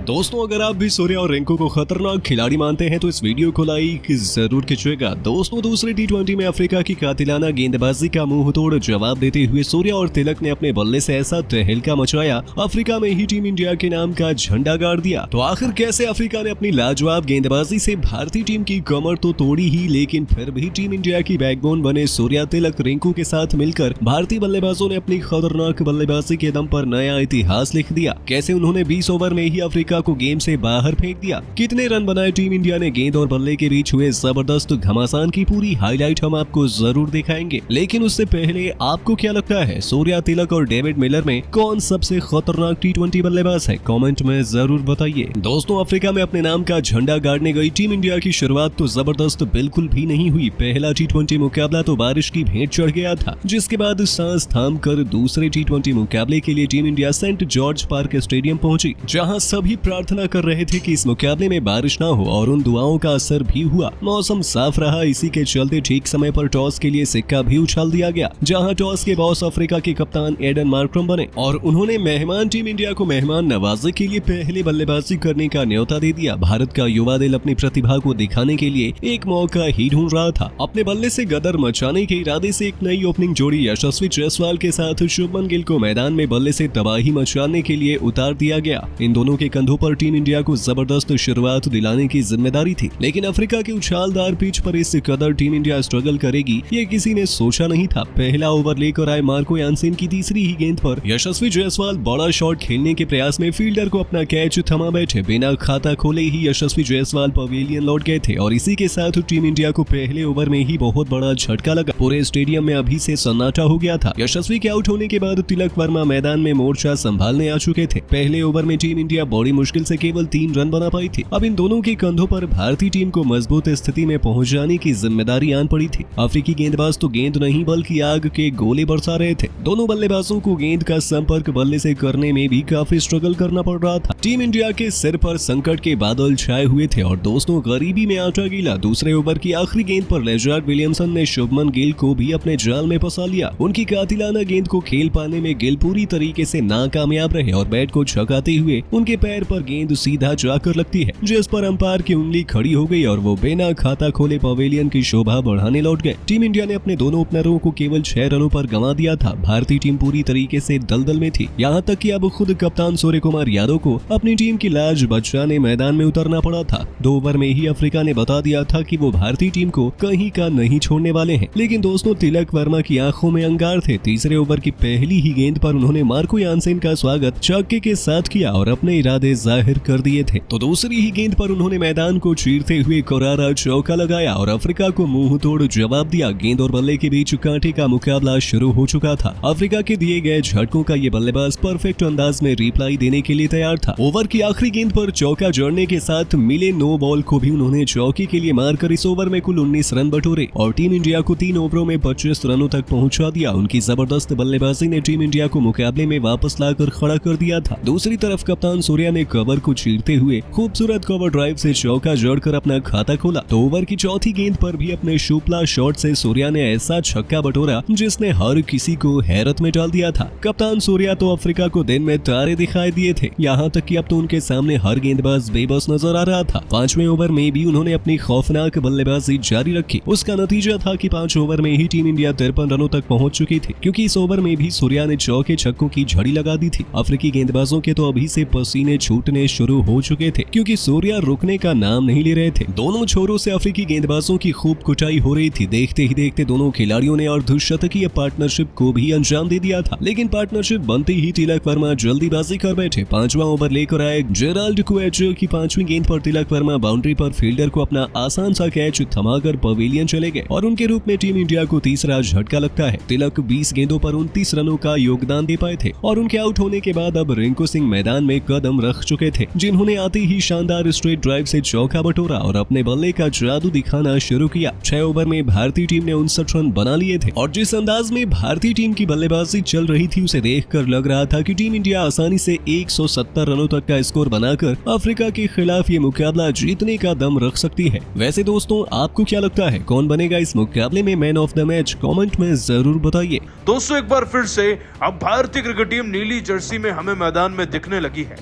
दोस्तों, अगर आप भी सूर्या और रिंकू को खतरनाक खिलाड़ी मानते हैं तो इस वीडियो को लाइक जरूर कीजिएगा। दोस्तों, दूसरे टी20 में अफ्रीका की कातिलाना गेंदबाजी का मुंह तोड़ जवाब देते हुए सूर्या और तिलक ने अपने बल्ले से ऐसा तहलका मचाया, अफ्रीका में ही टीम इंडिया के नाम का झंडा गाड़ दिया। तो आखिर कैसे अफ्रीका ने अपनी लाजवाब गेंदबाजी से भारतीय टीम की कमर तो तोड़ी ही, लेकिन फिर भी टीम इंडिया की बैकबोन बने सूर्या, तिलक, रिंकू के साथ मिलकर भारतीय बल्लेबाजों ने अपनी खतरनाक बल्लेबाजी के दम पर नया इतिहास लिख दिया। कैसे उन्होंने 20 ओवर में ही अफ्रीका को गेम से बाहर फेंक दिया, कितने रन बनाए टीम इंडिया ने, गेंद और बल्ले के बीच हुए जबरदस्त घमासान की पूरी हाईलाइट हम आपको जरूर दिखाएंगे। लेकिन उससे पहले आपको क्या लगता है, सूर्या, तिलक और डेविड मिलर में कौन सबसे खतरनाक टी20 बल्लेबाज है? कमेंट में जरूर बताइए। दोस्तों, अफ्रीका में अपने नाम का झंडा गाड़ने गई टीम इंडिया की शुरुआत तो जबरदस्त बिल्कुल भी नहीं हुई। पहला टी20 मुकाबला तो बारिश की भेंट चढ़ गया था, जिसके बाद सांस थाम कर दूसरे टी20 मुकाबले के लिए team India Saint George Park stadium पहुंची, जहां सभी प्रार्थना कर रहे थे कि इस मुकाबले में बारिश ना हो, और उन दुआओं का असर भी हुआ। मौसम साफ रहा, इसी के चलते ठीक समय पर टॉस के लिए सिक्का भी उछाल दिया गया, जहां टॉस के बॉस अफ्रीका के कप्तान एडन मार्क्रम बने और उन्होंने मेहमान टीम इंडिया को मेहमान नवाजी के लिए पहले बल्लेबाजी करने का न्योता दे दिया। भारत का युवा दिल अपनी प्रतिभा को दिखाने के लिए एक मौका ही ढूंढ रहा था। अपने बल्ले से गदर मचाने के इरादे से एक नई ओपनिंग जोड़ी यशस्वी जायसवाल के साथ शुभमन गिल को मैदान में बल्ले से तबाही मचाने के लिए उतार दिया गया। इन दोनों के कंधों पर टीम इंडिया को जबरदस्त शुरुआत दिलाने की जिम्मेदारी थी, लेकिन अफ्रीका की उछालदार पिच पर इस कदर टीम इंडिया स्ट्रगल करेगी ये किसी ने सोचा नहीं था। पहला ओवर लेकर आए मार्को यानसेन की तीसरी ही गेंद पर यशस्वी जायसवाल बड़ा शॉट खेलने के प्रयास में फील्डर को अपना कैच थमा बैठे। बिना खाता खोले ही यशस्वी जायसवाल पवेलियन लौट गए थे और इसी के साथ टीम इंडिया को पहले ओवर में ही बहुत बड़ा झटका लगा। पूरे स्टेडियम में अभी से सन्नाटा हो गया था। यशस्वी के आउट होने के बाद तिलक वर्मा मैदान में मोर्चा संभालने आ चुके थे। पहले ओवर में टीम इंडिया बड़ी मुश्किल से केवल 3 रन बना पाई थी। अब इन दोनों के कंधों पर भारतीय टीम को मजबूत स्थिति में पहुंचाने की जिम्मेदारी आन पड़ी थी। अफ्रीकी गेंदबाज तो गेंद नहीं बल्कि आग के गोले बरसा रहे थे। दोनों बल्लेबाजों को गेंद का संपर्क बल्ले से करने में भी काफी स्ट्रगल करना पड़ रहा था। टीम इंडिया के सिर पर संकट के बादल छाए हुए थे और दोस्तों, गरीबी में आटा गीला। दूसरे ओवर की आखिरी गेंद पर लेजार्ड विलियमसन ने शुभमन गिल को भी अपने जाल में फंसा लिया। उनकी कातिलाना गेंद को खेल पाने में गिल पूरी तरीके से नाकामयाब रहे और बैट को छकाते हुए उनके पैर पर गेंद सीधा जाकर लगती है, जिस पर अंपायर की उंगली खड़ी हो गई और वो बिना खाता खोले पवेलियन की शोभा बढ़ाने लौट गए। टीम इंडिया ने अपने दोनों ओपनरों को केवल 6 रनों पर गंवा दिया था। भारतीय टीम पूरी तरीके से दलदल में थी, यहाँ तक कि अब खुद कप्तान सूर्य कुमार यादव को अपनी टीम की लाज बचाने मैदान में उतरना पड़ा था। 2 ओवर में ही अफ्रीका ने बता दिया था कि वो भारतीय टीम को कहीं का नहीं छोड़ने वाले हैं। लेकिन दोस्तों, तिलक वर्मा की आंखों में अंगार थे। तीसरे ओवर की पहली ही गेंद पर उन्होंने मार्को यानसेन का स्वागत छक्के के साथ किया और अपने इरादे जाहिर कर दिए थे। तो दूसरी ही गेंद पर उन्होंने मैदान को चीरते हुए करारा चौका लगाया और अफ्रीका को मुंह तोड़ जवाब दिया। गेंद और बल्ले के बीच कांटे का मुकाबला शुरू हो चुका था। अफ्रीका के दिए गए झटकों का ये बल्लेबाज परफेक्ट अंदाज में रिप्लाई देने के लिए तैयार था। ओवर की आखिरी गेंद पर चौका जड़ने के साथ मिले 9 बॉल को भी उन्होंने चौके के लिए मारकर इस ओवर में कुल 19 रन बटोरे और टीम इंडिया को 3 ओवरों में 25 रनों तक पहुंचा दिया। उनकी जबरदस्त बल्लेबाजी ने टीम इंडिया को मुकाबले में वापस लाकर खड़ा कर दिया था। दूसरी तरफ कप्तान सूर्या ने कवर को चीरते हुए खूबसूरत कवर ड्राइव से चौका जड़कर अपना खाता खोला। तो ओवर की चौथी गेंद पर भी अपने शुपला शॉट से सूर्या ने ऐसा छक्का बटोरा जिसने हर किसी को हैरत में डाल दिया था। कप्तान सूर्या तो अफ्रीका को दिन में तारे दिखाई दिए थे, यहाँ तक कि अब तो उनके सामने हर गेंदबाज बेबस नजर आ रहा था। 5वें ओवर में भी उन्होंने अपनी खौफनाक बल्लेबाजी जारी रखी। उसका नतीजा था कि 5 ओवर में ही टीम इंडिया 53 रनों तक पहुंच चुकी थी, क्योंकि इस ओवर में भी सूर्या ने चौके छक्कों की झड़ी लगा दी थी। अफ्रीकी गेंदबाजों के तो अभी से पसीने छूटने शुरू हो चुके थे, क्योंकि सूर्या रुकने का नाम नहीं ले रहे थे। दोनों छोरों से अफ्रीकी गेंदबाजों की खूब कुटाई हो रही थी। देखते ही देखते दोनों खिलाड़ियों ने अर्धशतकीय पार्टनरशिप को भी अंजाम दे दिया था। लेकिन पार्टनरशिप बनते ही तिलक वर्मा जल्दीबाजी कर बैठे। 5वां ओवर लेकर आए जेराल्ड कुएचो की 5वीं गेंद पर तिलक वर्मा बाउंड्री पर फील्डर को अपना आसान सा कैच थमाकर पवेलियन चले गए और उनके रूप में टीम इंडिया को तीसरा झटका लगता है। तिलक 20 गेंदों पर 29 रनों का योगदान दे पाए थे और उनके आउट होने के बाद अब रिंकू सिंह मैदान में कदम रख चुके थे, जिन्होंने आते ही शानदार स्ट्रेट ड्राइव से चौका बटोरा और अपने बल्ले का जादू दिखाना शुरू किया। 6 ओवर में भारतीय टीम ने 59 रन बना लिए थे और जिस अंदाज में भारतीय टीम की बल्लेबाजी चल रही थी उसे देखकर लग रहा था कि टीम इंडिया आसानी से 170 रनों तक का स्कोर बनाकर अफ्रीका के खिलाफ ये मुकाबला जीतने का दम रख सकती है। वैसे दोस्तों, आपको क्या लगता है, कौन बनेगा इस मुकाबले में man of the match? Comment में जरूर बताइए। दोस्तों, एक बार फिर से अब भारतीय क्रिकेट टीम नीली जर्सी में हमें मैदान में दिखने लगी है।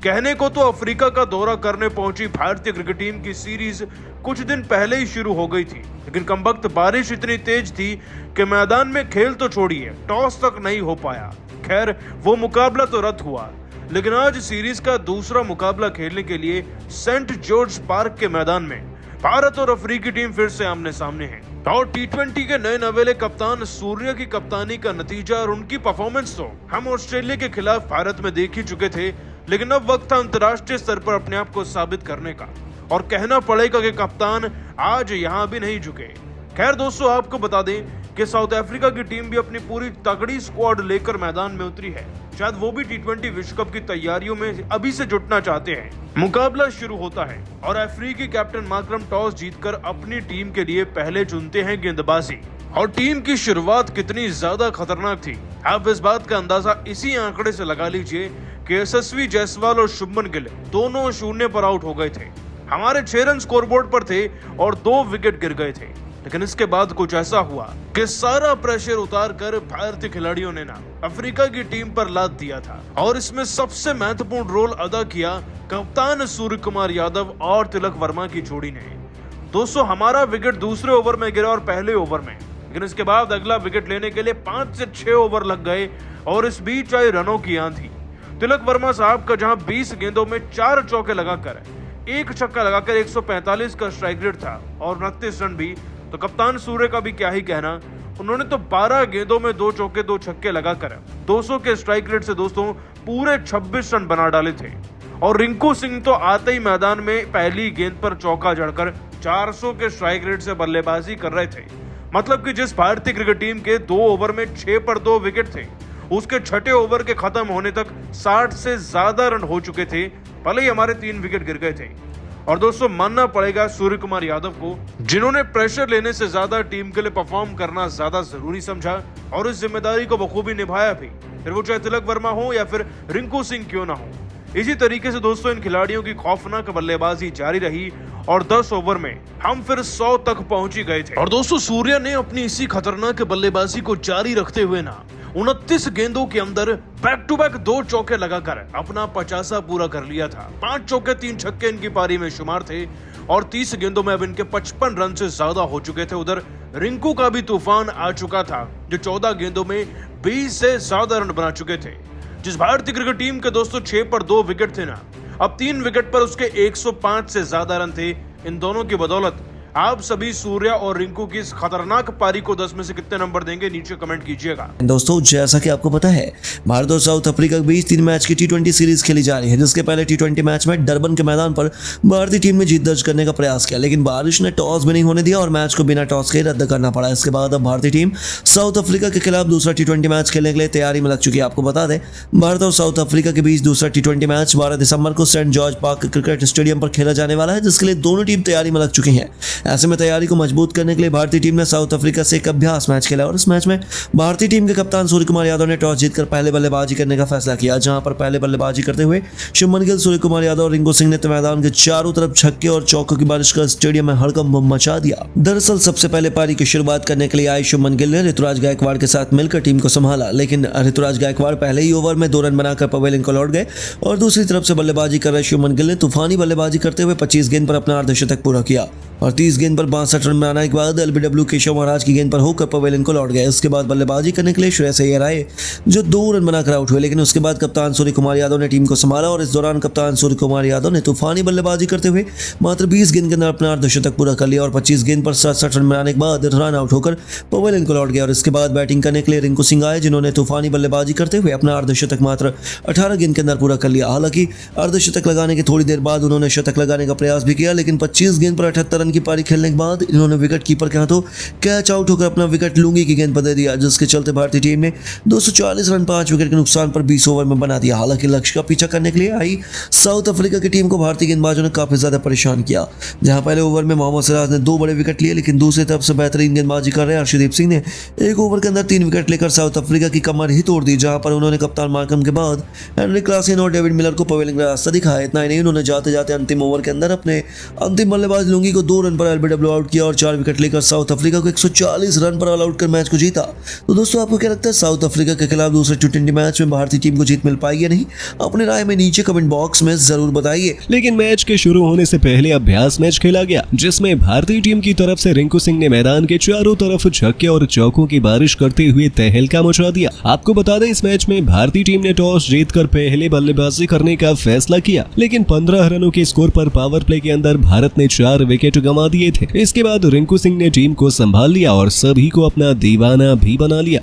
कहने को तो अफ्रीका का दौरा करने पहुंची भारतीय क्रिकेट टीम की सीरीज कुछ दिन पहले ही शुरू हो गई थी, लेकिन कमबख्त बारिश इतनी तेज थी कि मैदान में खेल तो छोड़िए, टॉस तक नहीं हो पाया। खैर, वो मुकाबला तो रद्द हुआ, लेकिन आज सीरीज का दूसरा मुकाबला खेलने के लिए सेंट जॉर्ज पार्क के मैदान में भारत और अफ्रीकी टीम फिर से आमने सामने है। और टी20 के नए नवेले कप्तान सूर्या की कप्तानी का नतीजा और उनकी परफॉर्मेंस तो हम ऑस्ट्रेलिया के खिलाफ भारत में देख ही चुके थे, लेकिन अब वक्त था अंतर्राष्ट्रीय स्तर पर अपने आप को साबित करने का, और कहना पड़ेगा कि कप्तान आज यहाँ भी नहीं झुके। खैर दोस्तों, आपको बता दें कि साउथ अफ्रीका की टीम भी अपनी पूरी तगड़ी स्क्वाड लेकर मैदान में उतरी है। शायद वो भी टी20 विश्व कप की तैयारियों में अभी से जुटना चाहते हैं। मुकाबला शुरू होता है और अफ्रीकी कैप्टन मार्करम टॉस जीतकर अपनी टीम के लिए पहले चुनते हैं गेंदबाजी। और टीम की शुरुआत कितनी ज्यादा खतरनाक थी, आप इस बात का अंदाजा इसी आंकड़े से लगा लीजिए कि यशस्वी जायसवाल और शुभमन गिल दोनों 0 पर आउट हो गए थे। हमारे 6 रन स्कोरबोर्ड पर थे और 2 विकेट गिर गए थे। लेकिन इसके बाद कुछ ऐसा हुआ कि सारा प्रेशर उतार कर भारतीय खिलाड़ियों ने ना अफ्रीका की टीम पर लाद दिया था, और इसमें सबसे महत्वपूर्ण रोल अदा किया कप्तान सूर्य कुमार यादव और तिलक वर्मा की जोड़ी ने। दोस्तों, हमारा विकेट दूसरे ओवर में गिरा और पहले ओवर में, लेकिन इसके बाद अगला विकेट लेने के लिए 5 से 6 ओवर लग गए और इस बीच आई रनों की आंधी। तिलक वर्मा साहब का जहां 20 गेंदों में 4 चौके लगाकर 1 छक्का लगाकर 145 का स्ट्राइक रेट था और 29 रन भी, तो कप्तान सूर्य का भी क्या ही कहना, उन्होंने तो 12 गेंदों में 2 चौके 2 छक्के लगाकर 200 के स्ट्राइक रेट से दोस्तों पूरे 26 रन बना डाले थे। और रिंकू सिंह तो आते ही मैदान में पहली गेंद पर चौका जड़कर 400 के स्ट्राइक रेट से बल्लेबाजी कर रहे थे। मतलब कि जिस भारतीय क्रिकेट टीम के 2 ओवर में 6 पर 2 विकेट थे, उसके 6ठे ओवर के खत्म होने तक 60 से ज्यादा रन हो चुके थे, भले ही हमारे 3 विकेट गिर गए थे। और दोस्तों, मानना पड़ेगा सूर्य कुमार यादव को, जिन्होंने प्रेशर लेने से ज्यादा टीम के लिए परफॉर्म करना ज्यादा जरूरी समझा और इस जिम्मेदारी को बखूबी निभाया भी, फिर वो चाहे तिलक वर्मा हो या फिर रिंकू सिंह क्यों ना हो। इसी तरीके से दोस्तों इन खिलाड़ियों की खौफनाक बल्लेबाजी जारी रही और 10 ओवर में हम फिर 100 तक पहुंच ही गए थे। और दोस्तों, सूर्या ने अपनी इसी खतरनाक बल्लेबाजी को जारी रखते हुए ना 29 गेंदों के अंदर बैक टू बैक 2 चौके लगाकर अपना 50 पूरा कर लिया था। 5 चौके 3 छक्के इनकी पारी में शुमार थे और 30 गेंदों में अब इनके 55 रन से ज्यादा हो चुके थे। उधर रिंकू का भी तूफान आ चुका था, जो 14 गेंदों में 20 से ज्यादा रन बना चुके थे। जिस भारतीय क्रिकेट टीम के दोस्तों 6 पर 2 विकेट थे ना, अब 3 विकेट पर उसके 105 से ज्यादा रन थे। इन दोनों की बदौलत आप सभी सूर्या और रिंकू की इस खतरनाक पारी को 10 में से कितने नंबर देंगे, नीचे कमेंट कीजिएगा। दोस्तों, जैसा कि आपको पता है, भारत और साउथ अफ्रीका के बीच 3 मैच की टी20 सीरीज खेली जा रही है, जिसके पहले टी20 मैच में डरबन के मैदान पर भारतीय टीम ने जीत दर्ज करने का प्रयास किया, लेकिन बारिश ने टॉस भी नहीं होने दिया और मैच को बिना टॉस के रद्द करना पड़ा। इसके बाद अब भारतीय टीम साउथ अफ्रीका के खिलाफ दूसरा टी20 मैच खेलने के लिए तैयारी में लग चुकी है। आपको बता दें, भारत और साउथ अफ्रीका के बीच दूसरा टी20 मैच 12 दिसंबर को Saint George Park cricket stadium पर खेला जाने वाला है, जिसके लिए दोनों टीम तैयारी में लग चुकी है। ऐसे में तैयारी को मजबूत करने के लिए भारतीय टीम ने साउथ अफ्रीका से एक अभ्यास मैच खेला और इस मैच में भारतीय टीम के कप्तान सूर्य कुमार यादव ने टॉस जीतकर पहले बल्लेबाजी करने का फैसला किया, जहां पर पहले बल्लेबाजी करते हुए शुभमन गिल, सूर्य कुमार यादव और रिंकू सिंह ने मैदान के चारों तरफ छक्के और चौकों की बारिश कर स्टेडियम में हड़कंप मचा दिया। दरअसल सबसे पहले पारी की शुरुआत करने के लिए आए शुभमन गिल ने ऋतुराज गायकवाड़ के साथ मिलकर टीम को संभाला, लेकिन ऋतुराज गायकवाड़ पहले ही ओवर में 2 रन बनाकर पवेलियन को लौट गए और दूसरी तरफ से बल्लेबाजी कर रहे शुभमन गिल ने तूफानी बल्लेबाजी करते हुए 25 गेंद पर अपना अर्धशतक पूरा किया और 30 गेंद पर 62 रन बनाने के बाद एलबीडब्ल्यू केशव महाराज की गेंद पर होकर पवेलियन को लौट गए। इसके बाद बल्लेबाजी करने के लिए श्रेयस अय्यर आए, जो 2 रन बनाकर आउट हुए, लेकिन उसके बाद कप्तान सूर्य कुमार यादव ने टीम को संभाला और इस दौरान कप्तान सूर्य कुमार यादव ने तूफानी बल्लेबाजी करते हुए मात्र 20 गेंद के अंदर अपना अर्धशतक पूरा कर लिया और 25 गेंद पर 67 रन बनाने के बाद रन आउट होकर पवेलियन को लौट गया। और इसके बाद बैटिंग करने के लिए रिंकू सिंह आए, जिन्होंने तूफानी बल्लेबाजी करते हुए अपना अर्धशतक मात्र 18 गेंद के अंदर पूरा कर लिया। हालांकि अर्धशतक लगाने के थोड़ी देर बाद उन्होंने शतक लगाने का प्रयास भी किया, लेकिन 25 गेंद पर 78 रन की पारी खेलने के बाद इन्होंने विकेट कीपर के हाथों कैच आउट होकर अपना विकेट लुंगी की गेंद पर दे दिया, जिसके चलते भारतीय टीम ने 240 रन 5 विकेट के नुकसान पर 20 ओवर में बना दिया। हालांकि लक्ष्य का पीछा करने के लिए आई साउथ अफ्रीका की टीम को भारतीय गेंदबाजों ने काफी ज्यादा परेशान किया, जहां पहले ओवर में मोहम्मद सिराज ने 2 बड़े विकेट लिए, लेकिन दूसरी तरफ से बेहतरीन गेंदबाजी कर रहे अर्शदीप सिंह ने 1 ओवर के अंदर 3 विकेट लेकर साउथ अफ्रीका की कमर ही तोड़ दी, जहां पर उन्होंने कप्तान मार्करम के बाद हेनरी क्लासन और डेविड मिलर को पवेलियन का रास्ता दिखाया। इतना ही नहीं, उन्होंने जाते जाते अंतिम ओवर के अंदर अपने अंतिम बल्लेबाज लुंगी को 2 रन पर एलबीडब्ल्यू आउट किया और 4 विकेट लेकर साउथ अफ्रीका को 140 रन पर ऑल आउट कर मैच को जीता। तो दोस्तों आपको क्या लगता है साउथ अफ्रीका के खिलाफ दूसरे टी20 मैच में भारतीय टीम को जीत मिल पाएगी या नहीं? अपनी राय में नीचे कमेंट बॉक्स में जरूर बताइए। लेकिन मैच के शुरू होने से पहले अभ्यास मैच खेला गया, जिसमें भारतीय टीम की तरफ से रिंकू सिंह ने मैदान के चारों तरफ छक्के और चौकों की बारिश करते हुए तहलका मचा दिया। आपको बता दें इस मैच में भारतीय टीम ने टॉस जीतकर पहले बल्लेबाजी करने का फैसला किया, लेकिन 15 रनों के स्कोर पर पावर प्ले के अंदर भारत ने 4 विकेट गंवा दिए थे। इसके बाद रिंकू सिंह ने टीम को संभाल लिया और सभी को अपना दीवाना भी बना लिया।